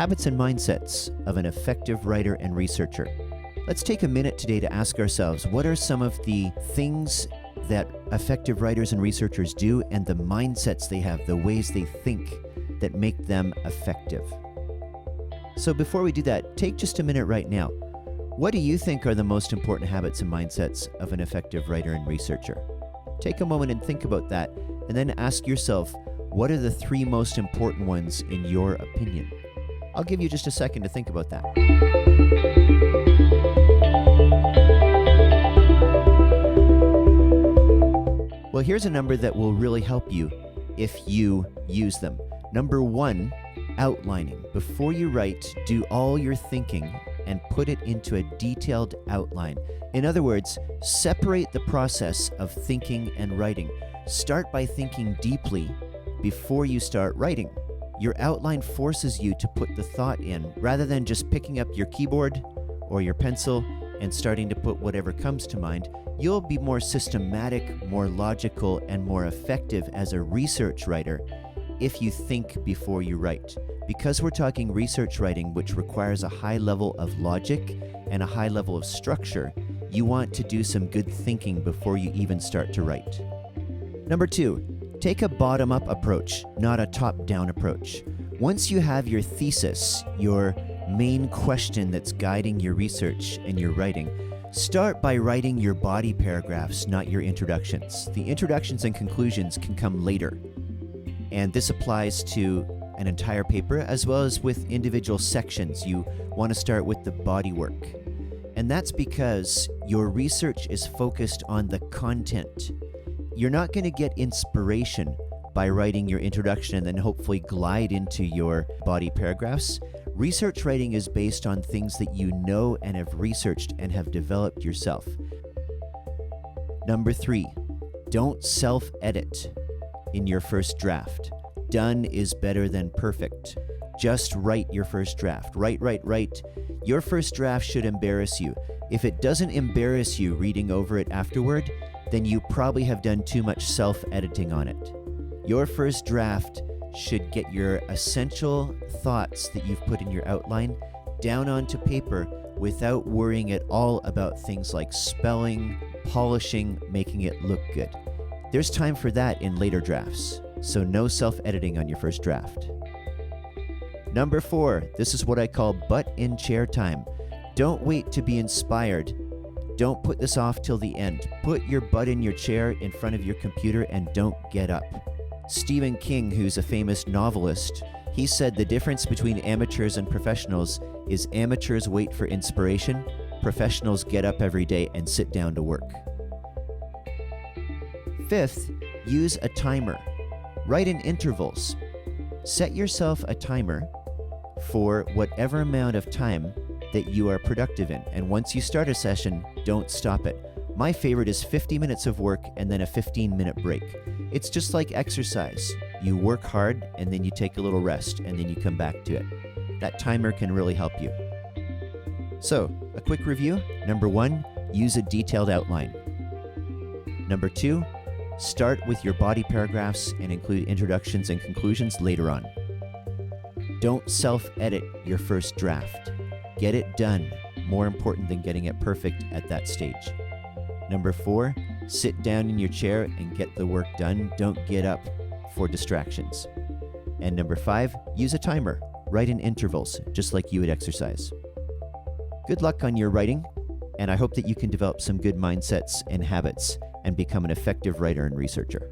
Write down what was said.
Habits and mindsets of an effective writer and researcher. Let's take a minute today to ask ourselves, what are some of the things that effective writers and researchers do and the mindsets they have, the ways they think that make them effective? So before we do that, take just a minute right now. What do you think are the most important habits and mindsets of an effective writer and researcher? Take a moment and think about that, and then ask yourself, what are the 3 most important ones in your opinion? I'll give you just a second to think about that. Well, here's a number that will really help you if you use them. Number 1, outlining. Before you write, do all your thinking and put it into a detailed outline. In other words, separate the process of thinking and writing. Start by thinking deeply before you start writing. Your outline forces you to put the thought in, rather than just picking up your keyboard or your pencil and starting to put whatever comes to mind. You'll be more systematic, more logical, and more effective as a research writer if you think before you write. Because we're talking research writing, which requires a high level of logic and a high level of structure, you want to do some good thinking before you even start to write. Number 2, take a bottom-up approach, not a top-down approach. Once you have your thesis, your main question that's guiding your research and your writing, start by writing your body paragraphs, not your introductions. The introductions and conclusions can come later. And this applies to an entire paper as well as with individual sections. You want to start with the body work. And that's because your research is focused on the content. You're not going to get inspiration by writing your introduction and then hopefully glide into your body paragraphs. Research writing is based on things that you know and have researched and have developed yourself. Number 3, don't self-edit in your first draft. Done is better than perfect. Just write your first draft. Write. Your first draft should embarrass you. If it doesn't embarrass you reading over it afterward, then you probably have done too much self-editing on it. Your first draft should get your essential thoughts that you've put in your outline down onto paper without worrying at all about things like spelling, polishing, making it look good. There's time for that in later drafts, so no self-editing on your first draft. Number 4, this is what I call butt in chair time. Don't wait to be inspired. Don't put this off till the end. Put your butt in your chair in front of your computer and don't get up. Stephen King, who's a famous novelist, he said the difference between amateurs and professionals is amateurs wait for inspiration, professionals get up every day and sit down to work. 5th, use a timer. Write in intervals. Set yourself a timer for whatever amount of time that you are productive in. And once you start a session, don't stop it. My favorite is 50 minutes of work and then a 15-minute break. It's just like exercise. You work hard and then you take a little rest and then you come back to it. That timer can really help you. So, a quick review. Number 1, use a detailed outline. Number 2, start with your body paragraphs and include introductions and conclusions later on. Don't self-edit your first draft. Get it done, more important than getting it perfect at that stage. Number 4, sit down in your chair and get the work done. Don't get up for distractions. And number 5, use a timer. Write in intervals, just like you would exercise. Good luck on your writing, and I hope that you can develop some good mindsets and habits and become an effective writer and researcher.